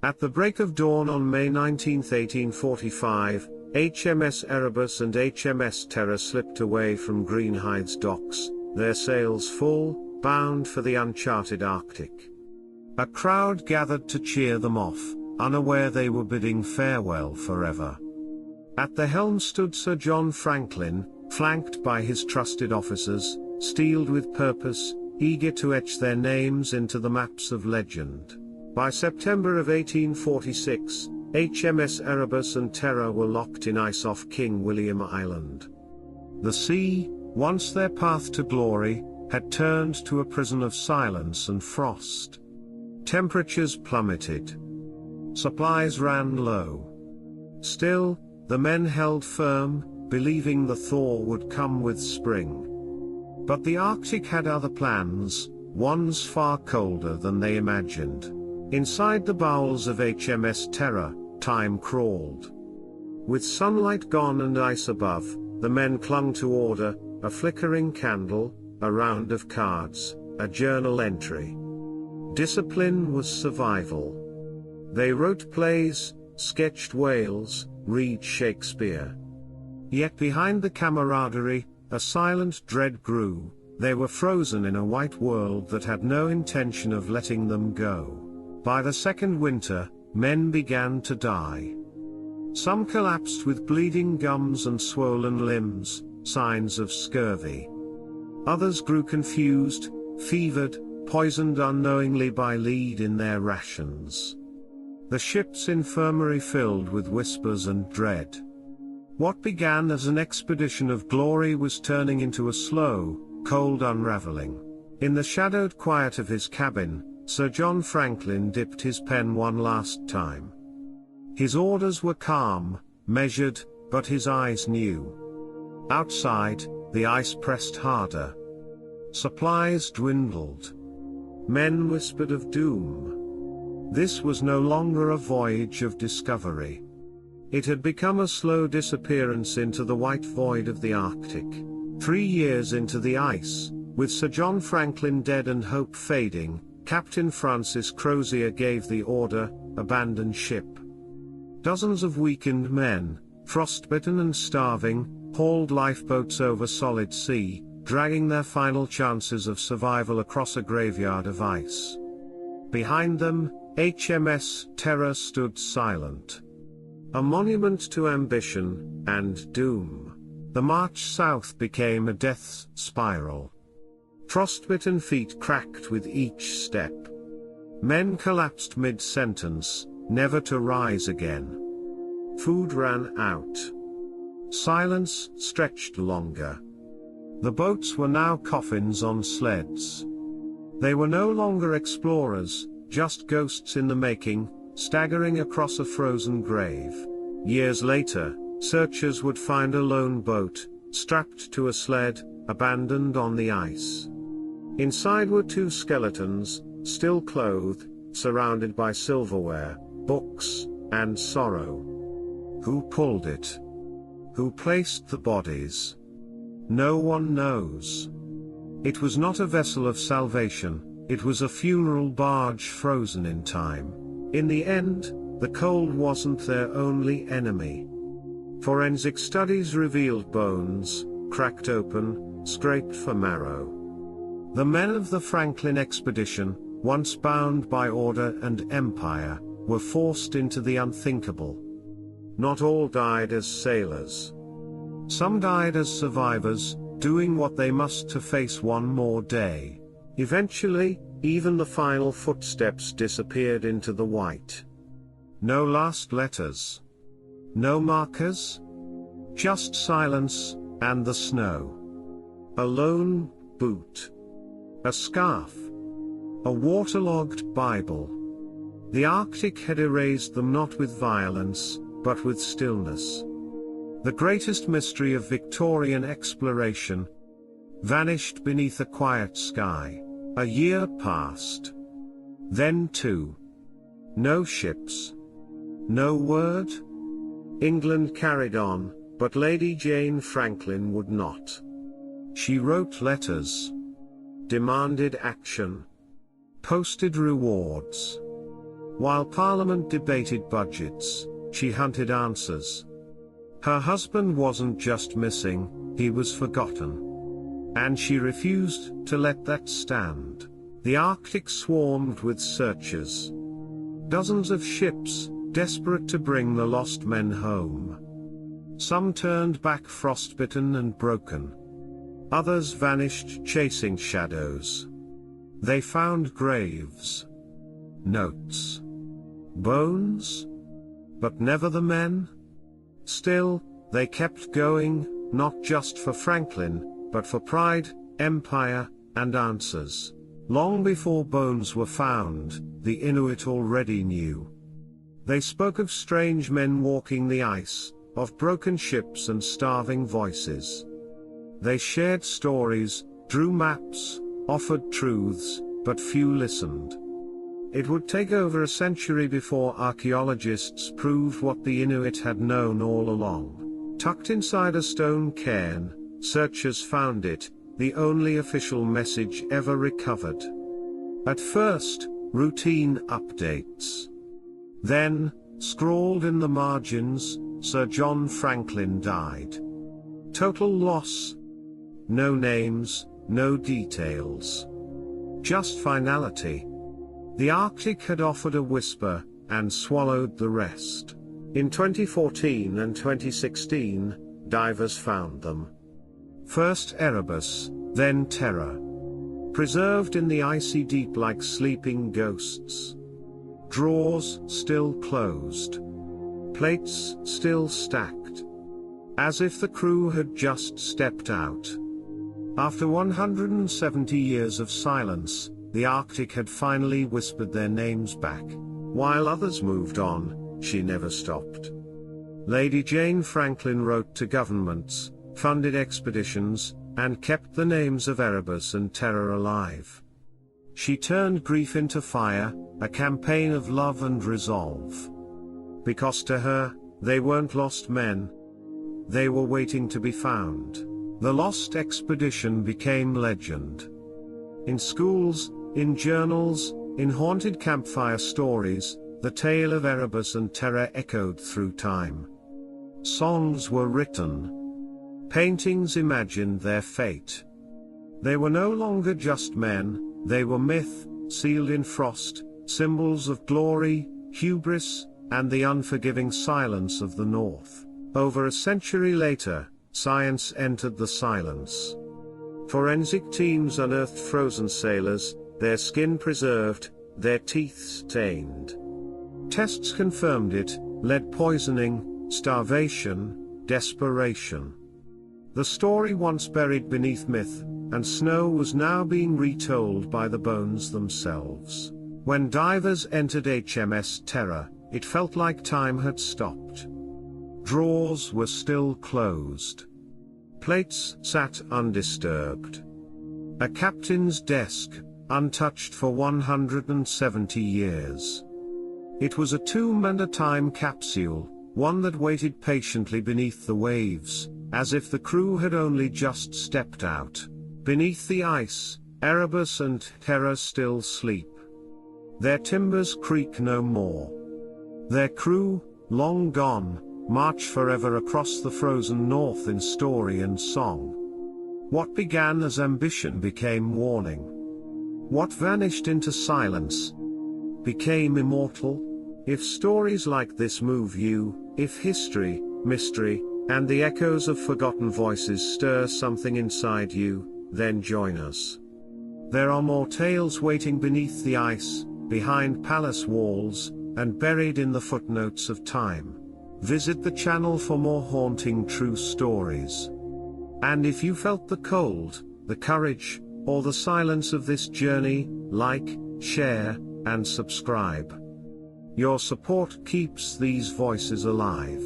At the break of dawn on May 19, 1845, HMS Erebus and HMS Terror slipped away from Greenhide's docks, their sails full, bound for the uncharted Arctic. A crowd gathered to cheer them off, unaware they were bidding farewell forever. At the helm stood Sir John Franklin, flanked by his trusted officers, steeled with purpose, eager to etch their names into the maps of legend. By September of 1846, HMS Erebus and Terror were locked in ice off King William Island. The sea, once their path to glory, had turned to a prison of silence and frost. Temperatures plummeted. Supplies ran low. Still, the men held firm, believing the thaw would come with spring. But the Arctic had other plans, ones far colder than they imagined. Inside the bowels of HMS Terror, time crawled. With sunlight gone and ice above, the men clung to order, a flickering candle, a round of cards, a journal entry. Discipline was survival. They wrote plays, sketched whales, read Shakespeare. Yet behind the camaraderie, a silent dread grew. They were frozen in a white world that had no intention of letting them go. By the second winter, men began to die. Some collapsed with bleeding gums and swollen limbs, signs of scurvy. Others grew confused, fevered, poisoned unknowingly by lead in their rations. The ship's infirmary filled with whispers and dread. What began as an expedition of glory was turning into a slow, cold unraveling. In the shadowed quiet of his cabin, Sir John Franklin dipped his pen one last time. His orders were calm, measured, but his eyes knew. Outside, the ice pressed harder. Supplies dwindled. Men whispered of doom. This was no longer a voyage of discovery. It had become a slow disappearance into the white void of the Arctic. 3 years into the ice, with Sir John Franklin dead and hope fading, Captain Francis Crozier gave the order, abandon ship. Dozens of weakened men, frostbitten and starving, hauled lifeboats over solid sea, dragging their final chances of survival across a graveyard of ice. Behind them, HMS Terror stood silent. A monument to ambition and doom. The march south became a death spiral. Frostbitten feet cracked with each step. Men collapsed mid-sentence, never to rise again. Food ran out. Silence stretched longer. The boats were now coffins on sleds. They were no longer explorers, just ghosts in the making, staggering across a frozen grave. Years later, searchers would find a lone boat, strapped to a sled, abandoned on the ice. Inside were 2 skeletons, still clothed, surrounded by silverware, books, and sorrow. Who pulled it? Who placed the bodies? No one knows. It was not a vessel of salvation, it was a funeral barge frozen in time. In the end, the cold wasn't their only enemy. Forensic studies revealed bones, cracked open, scraped for marrow. The men of the Franklin expedition, once bound by order and empire, were forced into the unthinkable. Not all died as sailors. Some died as survivors, doing what they must to face one more day. Eventually, even the final footsteps disappeared into the white. No last letters. No markers. Just silence, and the snow. A lone boot. A scarf. A waterlogged Bible. The Arctic had erased them not with violence, but with stillness. The greatest mystery of Victorian exploration vanished beneath a quiet sky. A year passed. Then 2. No ships. No word. England carried on, but Lady Jane Franklin would not. She wrote letters. Demanded action. Posted rewards. While Parliament debated budgets, she hunted answers. Her husband wasn't just missing, he was forgotten. And she refused to let that stand. The Arctic swarmed with searchers. Dozens of ships, desperate to bring the lost men home. Some turned back frostbitten and broken. Others vanished chasing shadows. They found graves, notes, bones, but never the men. Still, they kept going, not just for Franklin, but for pride, empire, and answers. Long before bones were found, the Inuit already knew. They spoke of strange men walking the ice, of broken ships and starving voices. They shared stories, drew maps, offered truths, but few listened. It would take over a century before archaeologists proved what the Inuit had known all along. Tucked inside a stone cairn, searchers found it, the only official message ever recovered. At first, routine updates. Then, scrawled in the margins, Sir John Franklin died. Total loss. No names, no details. Just finality. The Arctic had offered a whisper, and swallowed the rest. In 2014 and 2016, divers found them. First Erebus, then Terror. Preserved in the icy deep like sleeping ghosts. Drawers still closed. Plates still stacked. As if the crew had just stepped out. After 170 years of silence, the Arctic had finally whispered their names back. While others moved on, she never stopped. Lady Jane Franklin wrote to governments, funded expeditions, and kept the names of Erebus and Terror alive. She turned grief into fire, a campaign of love and resolve. Because to her, they weren't lost men. They were waiting to be found. The lost expedition became legend. In schools, in journals, in haunted campfire stories, the tale of Erebus and Terror echoed through time. Songs were written. Paintings imagined their fate. They were no longer just men, they were myth, sealed in frost, symbols of glory, hubris, and the unforgiving silence of the North. Over a century later, science entered the silence. Forensic teams unearthed frozen sailors, their skin preserved, their teeth stained. Tests confirmed it: lead poisoning, starvation, desperation. The story once buried beneath myth and snow was now being retold by the bones themselves. When divers entered HMS Terror, it felt like time had stopped. Drawers were still closed. Plates sat undisturbed. A captain's desk, untouched for 170 years. It was a tomb and a time capsule, one that waited patiently beneath the waves, as if the crew had only just stepped out. Beneath the ice, Erebus and Terror still sleep. Their timbers creak no more. Their crew, long gone, march forever across the frozen north in story and song. What began as ambition became warning. What vanished into silence became immortal. If stories like this move you, if history, mystery, and the echoes of forgotten voices stir something inside you, then join us. There are more tales waiting beneath the ice, behind palace walls, and buried in the footnotes of time. Visit the channel for more haunting true stories. And if you felt the cold, the courage, or the silence of this journey, like, share, and subscribe. Your support keeps these voices alive.